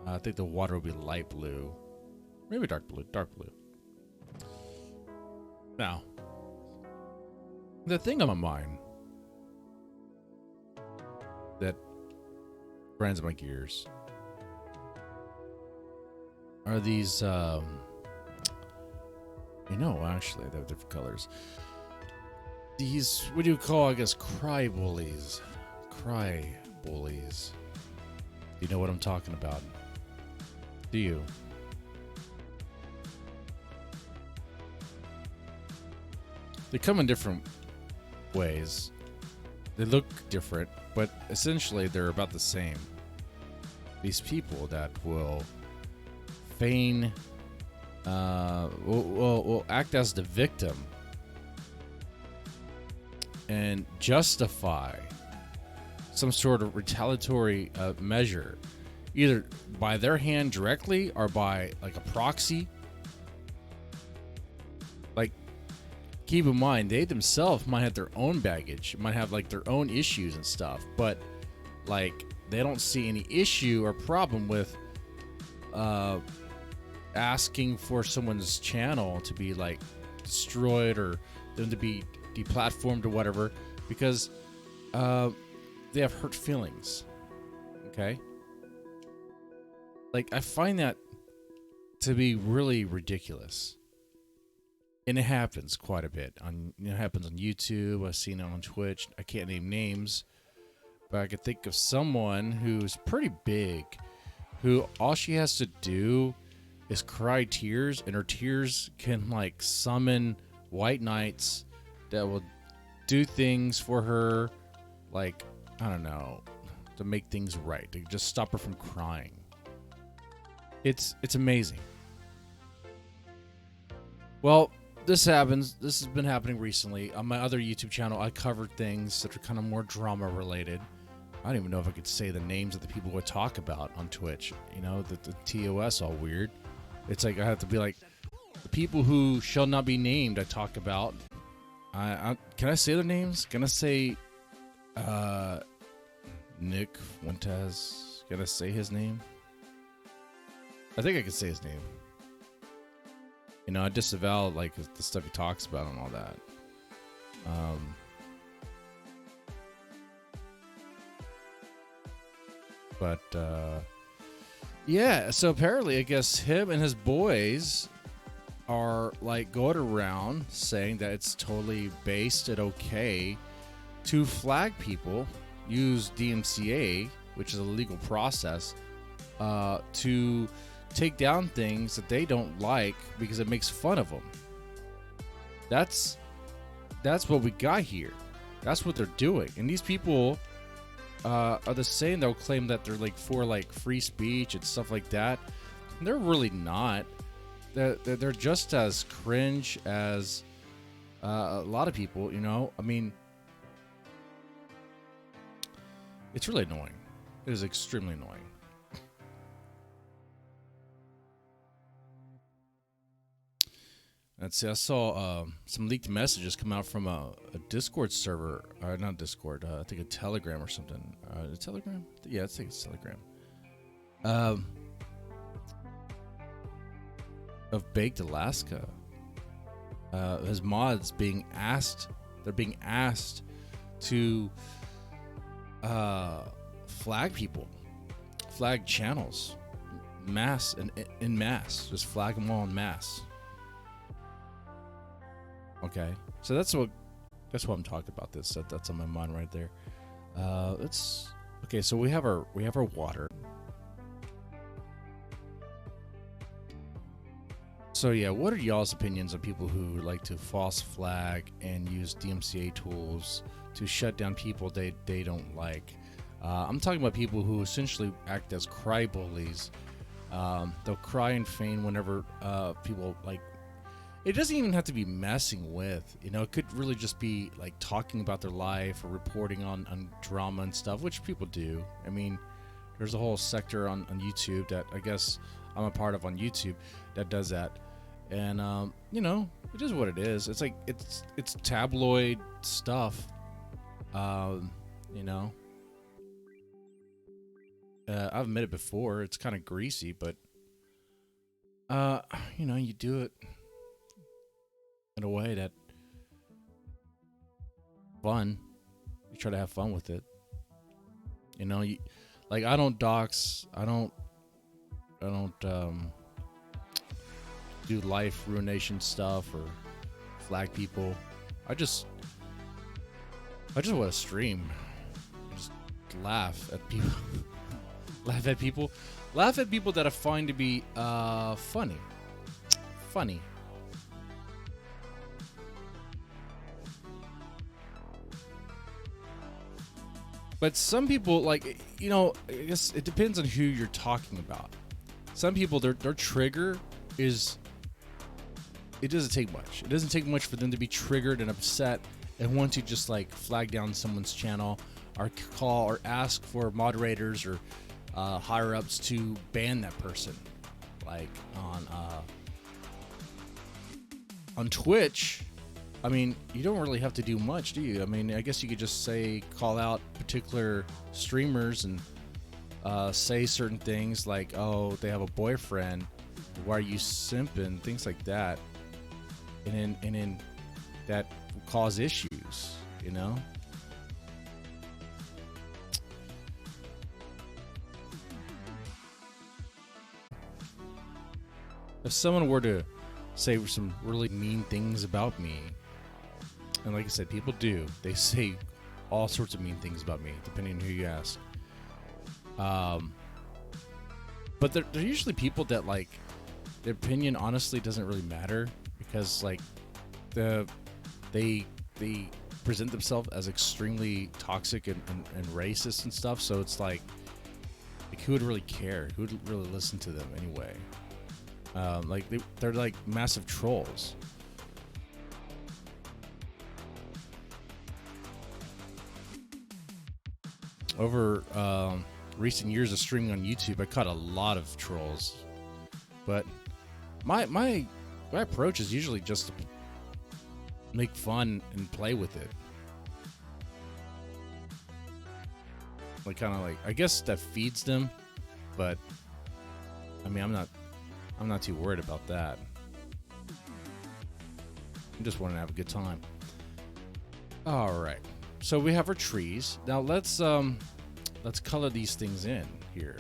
I think the water will be light blue, maybe dark blue. Dark blue. Now, the thing on my mind that grinds my gears are these, actually, they have different colors. These, what do you call, I guess, cry bullies. Cry bullies. You know what I'm talking about? Do you? They come in different ways. They look different, but essentially they're about the same. These people that will feign, will act as the victim and justify some sort of retaliatory measure, either by their hand directly or by like a proxy. Like, keep in mind, they themselves might have their own baggage, might have like their own issues and stuff, but like they don't see any issue or problem with asking for someone's channel to be like destroyed or them to be deplatformed or whatever, because they have hurt feelings. Okay? Like, I find that to be really ridiculous. And it happens quite a bit. It happens on YouTube. I've seen it on Twitch. I can't name names, but I could think of someone who's pretty big, who all she has to do is cry tears, and her tears can like summon white knights that will do things for her, like, I don't know, to make things right, to just stop her from crying. It's amazing. Well, this happens. This has been happening recently. On my other YouTube channel, I covered things that are kind of more drama related. I don't even know if I could say the names of the people we talk about on Twitch. You know, the TOS all weird. It's like I have to be like, the people who shall not be named I talk about. Can I say their names? Can I say Nick Fuentes? Can I say his name? I think I can say his name. You know, I disavow like the stuff he talks about and all that. Yeah, so apparently I guess him and his boys are like going around saying that it's totally based and okay to flag people, use DMCA, which is a legal process, to take down things that they don't like because it makes fun of them. That's what we got here. That's what they're doing. And these people are the same. They'll claim that they're like for like free speech and stuff like that. And they're really not. They're just as cringe as a lot of people, you know. I mean, it's really annoying. It is extremely annoying. Let's see, I saw some leaked messages come out from a Discord server, or not Discord, I think a Telegram or something. A Telegram? Yeah, I think it's Telegram. Of Baked Alaska. His mods being asked, they're being asked to flag people, flag channels, mass and in mass, just flag them all in mass. Okay, so that's what I'm talking about. That's on my mind right there. Let's okay. So we have our water. So yeah, what are y'all's opinions on people who like to false flag and use DMCA tools to shut down people they don't like? I'm talking about people who essentially act as cry bullies. They'll cry and feign whenever people like. It doesn't even have to be messing with, you know, it could really just be like talking about their life or reporting on drama and stuff, which people do. I mean, there's a whole sector on YouTube that I guess I'm a part of on YouTube that does that. And, you know, it is what it is. It's like, it's tabloid stuff, you know. I've admitted it before. It's kind of greasy, but you do it in a way that fun. You try to have fun with it. Like I don't dox. I don't do life ruination stuff or flag people. I just want to stream. Just laugh at people. Laugh at people that I find to be funny. But some people, I guess it depends on who you're talking about. Some people, their trigger is, it doesn't take much. It doesn't take much for them to be triggered and upset and want to just flag down someone's channel or call or ask for moderators or higher ups to ban that person. Like on Twitch, I mean, you don't really have to do much, do you? I mean, I guess you could just call out particular streamers and say certain things like, oh, they have a boyfriend, why are you simping, things like that, and then that will cause issues, If someone were to say some really mean things about me, and like I said, people do. They say all sorts of mean things about me, depending on who you ask. But they're usually people that their opinion honestly doesn't really matter because they present themselves as extremely toxic and racist and stuff. So it's like who would really care? Who would really listen to them anyway? They're like massive trolls. Over recent years of streaming on YouTube, I caught a lot of trolls, but my approach is usually just to make fun and play with it. I guess that feeds them, but I mean, I'm not too worried about that. I just want to have a good time. All right. So we have our trees. Now let's color these things in here.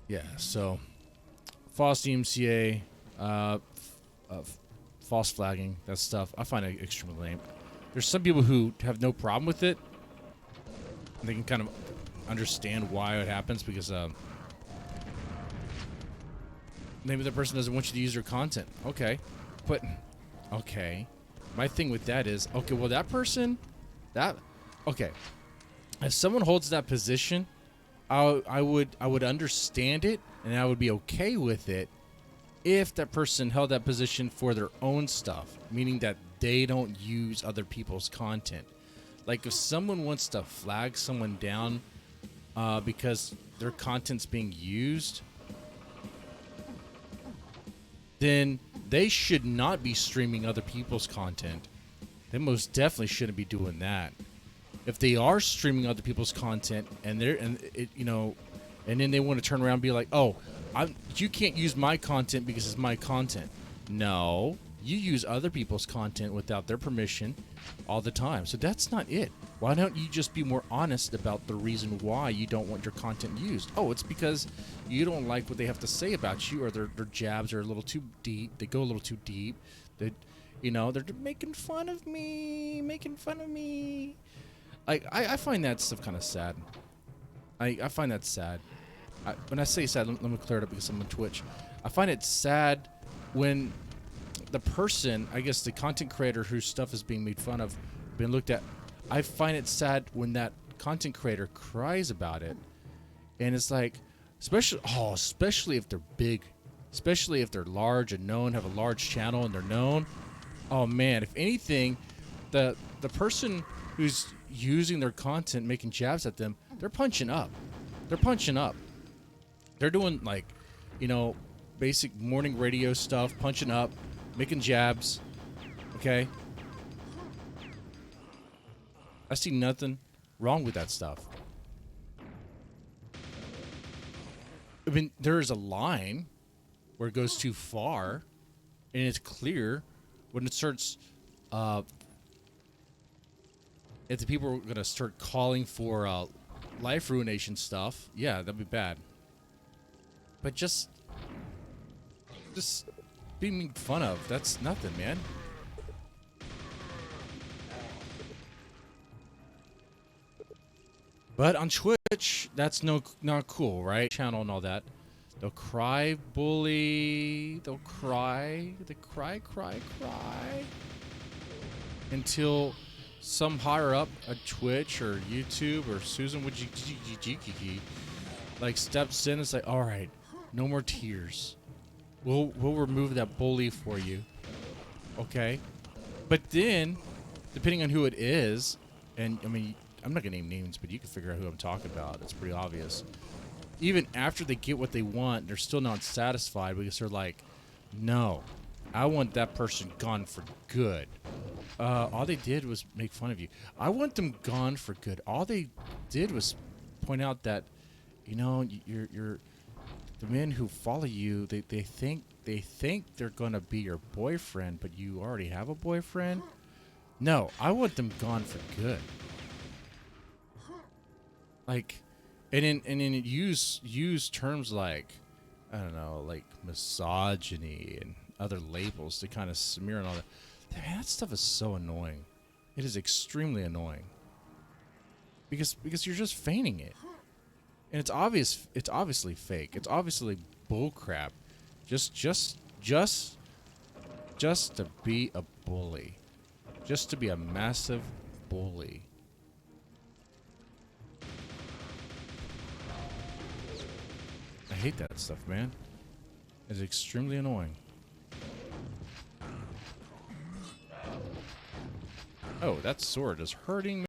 Yeah, so false DMCA, false flagging, that stuff, I find it extremely lame. There's some people who have no problem with it. They can kind of understand why it happens because maybe the person doesn't want you to use their content. Okay. But, okay. My thing with that is, okay, well, that person, okay. If someone holds that position, I would understand it and I would be okay with it if that person held that position for their own stuff, meaning that they don't use other people's content. Like if someone wants to flag someone down because their content's being used, then they should not be streaming other people's content. They most definitely shouldn't be doing that. If they are streaming other people's content and then they want to turn around and be like, "Oh, you can't use my content because it's my content." No, you use other people's content without their permission all the time. So that's not it. Why don't you just be more honest about the reason why you don't want your content used? Oh, it's because you don't like what they have to say about you, or their jabs are a little too deep. They go a little too deep. They're making fun of me. I find that stuff kind of sad. I find that sad. When I say sad, let me clear it up because I'm on Twitch. I find it sad when the person, I guess the content creator whose stuff is being made fun of, being looked at, I find it sad when that content creator cries about it. And it's like, especially if they're big, especially if they're large and known, have a large channel and they're known. Oh man, if anything, the person who's using their content, making jabs at them, they're punching up. They're doing basic morning radio stuff, punching up, making jabs. Okay. I see nothing wrong with that stuff. I mean, there is a line where it goes too far, and it's clear when it starts. If the people are gonna start calling for life ruination stuff, yeah, that'd be bad. But just being made fun of, that's nothing, man. But on Twitch, that's not cool, right? Channel and all that. They'll cry, bully. They'll cry. They cry until some higher up at Twitch or YouTube or Susan Wojcicki like steps in and say, "All right, no more tears. We'll remove that bully for you, okay?" But then, depending on who it is, and I mean, I'm not gonna name names, but you can figure out who I'm talking about. It's pretty obvious. Even after they get what they want, they're still not satisfied because they're like, "No, I want that person gone for good." All they did was make fun of you. I want them gone for good. All they did was point out that, you know, you're the men who follow you. They think they're gonna be your boyfriend, but you already have a boyfriend. No, I want them gone for good. Like, and then use terms like, I don't know, like misogyny and other labels to kind of smear and all that. Man, that stuff is so annoying. It is extremely annoying. Because you're just feigning it. And it's obvious, it's obviously fake. It's obviously bullcrap. Just to be a bully. Just to be a massive bully. I hate that stuff, man. It's extremely annoying. Oh, that sword is hurting me.